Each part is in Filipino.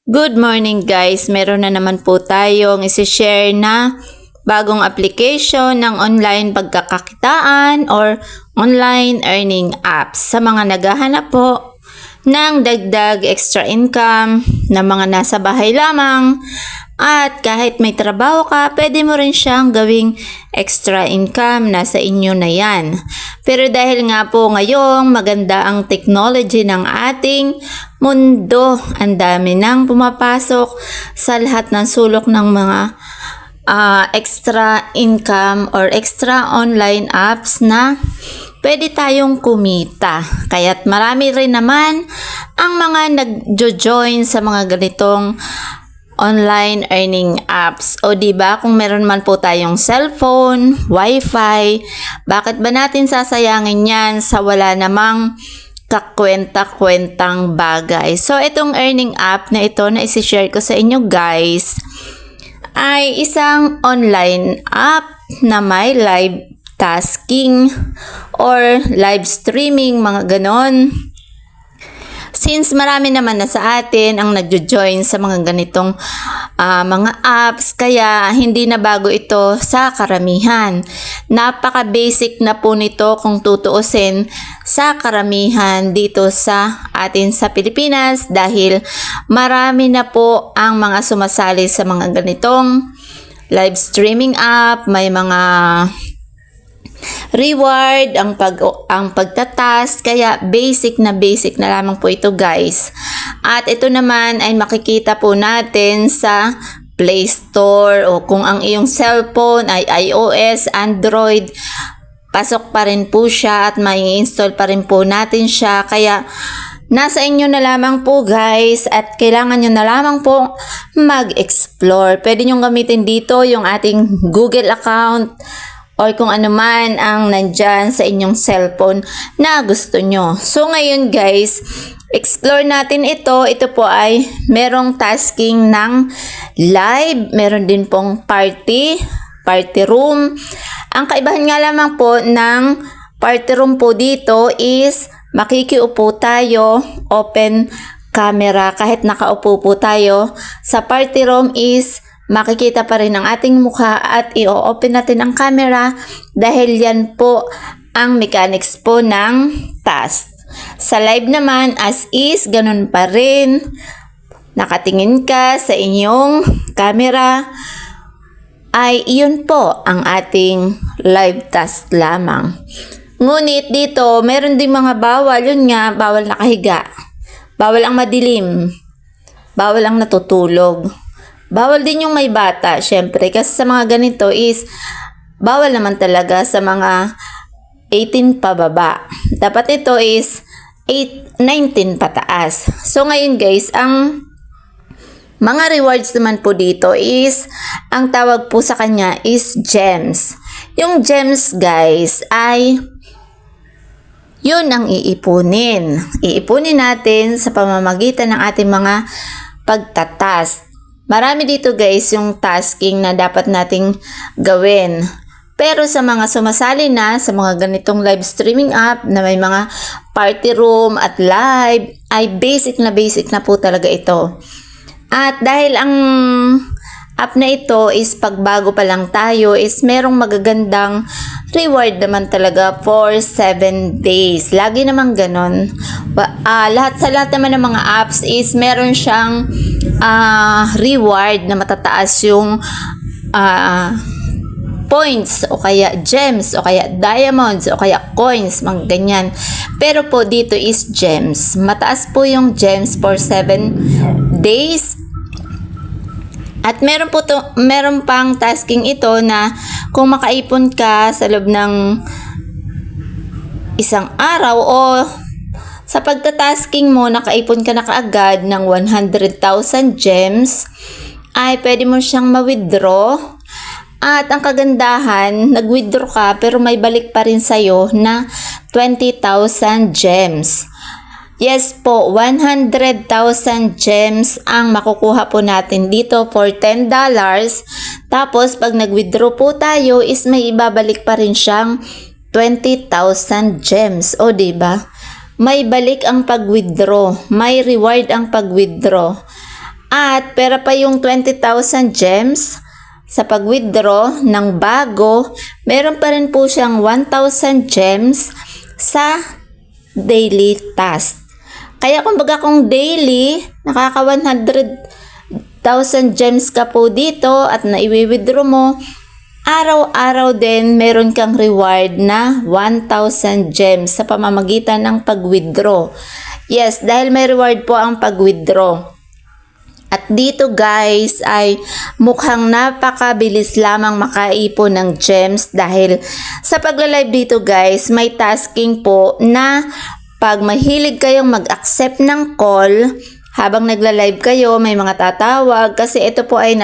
Good morning guys! Meron na naman po tayong isi-share na bagong application ng online pagkakakitaan or online earning apps sa mga naghahanap po ng dagdag extra income na mga nasa bahay lamang. At kahit may trabaho ka, pwede mo rin siyang gawing extra income, nasa inyo na yan. Pero dahil nga po ngayong maganda ang technology ng ating mundo, ang dami nang pumapasok sa lahat ng sulok ng mga extra income or extra online apps na pwede tayong kumita. Kaya't marami rin naman ang mga nagjo-join sa mga ganitong online earning apps. O diba, kung meron man po tayong cellphone, wifi, bakit ba natin sasayangin yan sa wala namang kakwenta-kwentang bagay? So, itong earning app na ito na isi-share ko sa inyo guys, ay isang online app na may live tasking or live streaming, mga ganon. Since marami naman na sa atin ang nagjo-join sa mga ganitong mga apps, kaya hindi na bago ito sa karamihan. Napaka-basic na po nito kung tutuusin sa karamihan dito sa atin sa Pilipinas dahil marami na po ang mga sumasali sa mga ganitong live streaming app, may mga reward ang pagtatas, kaya basic na lamang po ito guys. At ito naman ay makikita po natin sa Play Store, o kung ang iyong cellphone ay iOS, Android, pasok pa rin po siya at may install pa rin po natin siya. Kaya nasa inyo na lamang po guys, at kailangan nyo na lamang po mag-explore. Pwede nyo gamitin dito yung ating Google account or kung ano man ang nandyan sa inyong cellphone na gusto nyo. So ngayon guys, explore natin ito. Ito po ay merong tasking ng live, meron din pong party room. Ang kaibahan nga lamang po ng party room po dito is makikiupo tayo, open camera. Kahit nakaupo po tayo sa party room is makikita pa rin ang ating mukha at i-open natin ang camera dahil yan po ang mechanics po ng task. Sa live naman as is, ganun pa rin. Nakatingin ka sa inyong camera, ay iyon po ang ating live task lamang. Ngunit dito, meron din mga bawal. Yun nga, bawal nakahiga, bawal ang madilim, bawal ang natutulog. Bawal din yung may bata, syempre, kasi sa mga ganito is bawal naman talaga sa mga 18 pababa. Dapat ito is 19 pataas. So ngayon guys, ang mga rewards naman po dito is, ang tawag po sa kanya is gems. Yung gems guys ay yun ang iipunin. Iipunin natin sa pamamagitan ng ating mga pagtatas. Marami dito guys yung tasking na dapat nating gawin. Pero sa mga sumasali na sa mga ganitong live streaming app na may mga party room at live, ay basic na po talaga ito. At dahil ang app na ito is pagbago pa lang tayo, is merong magagandang reward naman talaga for 7 days. Lagi namang ganon. Lahat naman ng mga apps is meron siyang reward na matataas yung points o kaya gems o kaya diamonds o kaya coins, mga ganyan. Pero po dito is gems. Mataas po yung gems for 7 days. At meron pang tasking ito na kung makaipon ka sa loob ng isang araw o sa pagtatasking mo, nakaipon ka na kaagad ng 100,000 gems, ay pwede mo siyang ma-withdraw. At ang kagandahan, nag-withdraw ka pero may balik pa rin sa'yo na 20,000 gems. Yes po, 100,000 gems ang makukuha po natin dito for $10. Tapos, pag nag-withdraw po tayo, is may ibabalik pa rin siyang 20,000 gems. O, diba? May balik ang pag-withdraw. May reward ang pag-withdraw. At pera pa yung 20,000 gems sa pag-withdraw ng bago, meron pa rin po siyang 1,000 gems sa daily task. Kaya kumbaga kung daily, nakaka 100,000 gems ka po dito at naiwi-withdraw mo, araw-araw din meron kang reward na 1,000 gems sa pamamagitan ng pag-withdraw. Yes, dahil may reward po ang pag-withdraw. At dito guys ay mukhang napakabilis lamang makaipon ng gems dahil sa pagla-live dito guys may tasking po na pag mahilig kayong mag-accept ng call habang nagla-live kayo may mga tatawag kasi ito po ay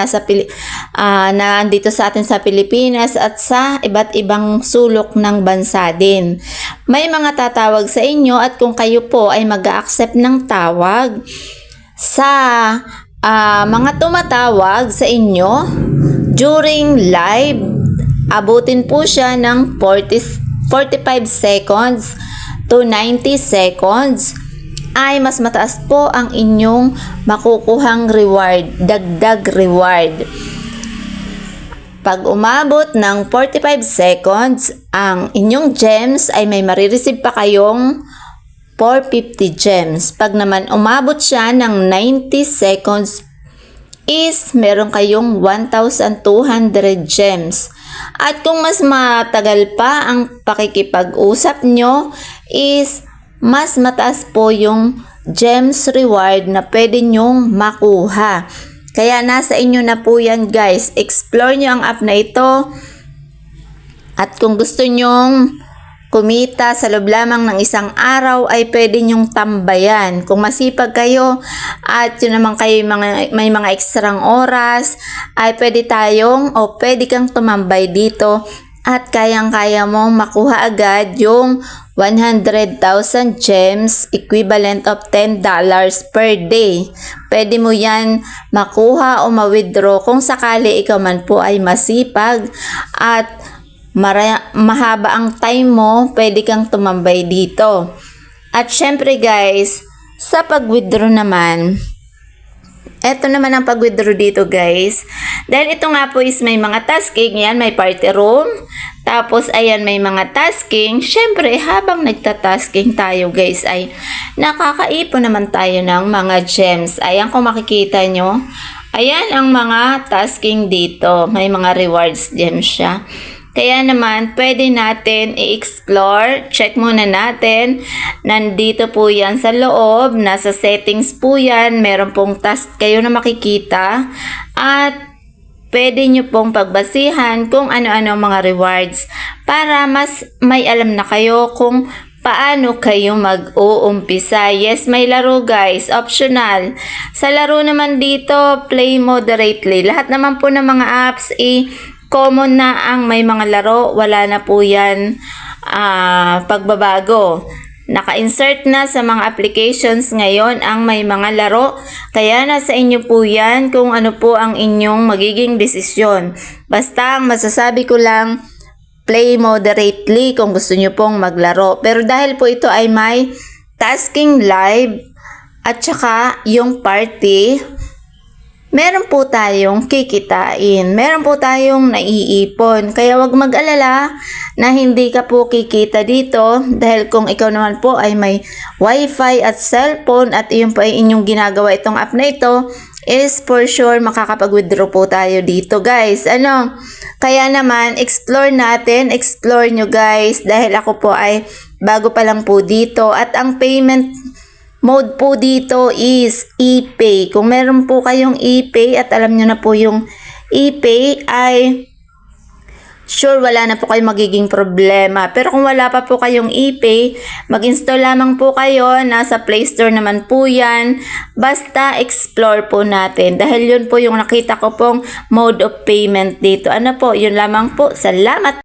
nandito sa atin sa Pilipinas at sa iba't ibang sulok ng bansa din. May mga tatawag sa inyo at kung kayo po ay mag-accept ng tawag sa mga tumatawag sa inyo during live, abutin po siya ng 45 seconds to 90 seconds ay mas mataas po ang inyong makukuhang reward, dagdag reward. Pag umabot ng 45 seconds, ang inyong gems ay may marireceive pa kayong 450 gems. Pag naman umabot siya ng 90 seconds is meron kayong 1,200 gems. At kung mas matagal pa ang pakikipag-usap nyo is mas mataas po yung gems reward na pwede nyong makuha. Kaya nasa inyo na po yan guys. Explore nyo ang app na ito. At kung gusto nyong kumita sa loob lamang ng isang araw ay pwede nyong tambayan. Kung masipag kayo at yun naman kayo may mga ekstrang oras ay pwede kang tumambay dito at kayang-kaya mong makuha agad yung 100,000 gems equivalent of $10 per day. Pwede mo yan makuha o ma-withdraw kung sakali ikaw man po ay masipag at mahaba ang time mo, pwede kang tumambay dito. At syempre guys, sa pag-withdraw naman, eto naman ang pag-withdraw dito guys. Dahil ito nga po is may mga tasking, yan may party room, tapos ayan may mga tasking. Syempre habang nagtatasking tayo guys ay nakakaipon naman tayo ng mga gems. Ayan kung makikita nyo, ayan ang mga tasking dito, may mga rewards gems siya. Kaya naman, pwede natin i-explore. Check muna natin. Nandito po yan sa loob. Nasa settings po yan. Meron pong task kayo na makikita. At pwede nyo pong pagbasihan kung ano-ano mga rewards. Para mas may alam na kayo kung paano kayo mag-uumpisa. Yes, may laro guys. Optional. Sa laro naman dito, play moderately. Lahat naman po ng mga apps common na ang may mga laro, wala na po yan pagbabago. Naka-insert na sa mga applications ngayon ang may mga laro, kaya nasa inyo po yan kung ano po ang inyong magiging desisyon. Basta ang masasabi ko lang, play moderately kung gusto nyo pong maglaro. Pero dahil po ito ay may tasking live at saka yung party, meron po tayong kikitain. Meron po tayong naiipon. Kaya wag mag-alala na hindi ka po kikita dito dahil kung ikaw naman po ay may wifi at cellphone at iyon po ay inyong ginagawa itong app na ito is for sure makakapag-withdraw po tayo dito guys. Kaya naman explore natin. Explore nyo guys dahil ako po ay bago pa lang po dito at ang payment mode po dito is ePay. Kung meron po kayong ePay at alam nyo na po yung ePay ay sure wala na po kayong magiging problema. Pero kung wala pa po kayong ePay, mag-install lamang po kayo. Nasa Play Store naman po yan. Basta explore po natin. Dahil yun po yung nakita ko pong mode of payment dito. Ano po, yun lamang po. Salamat!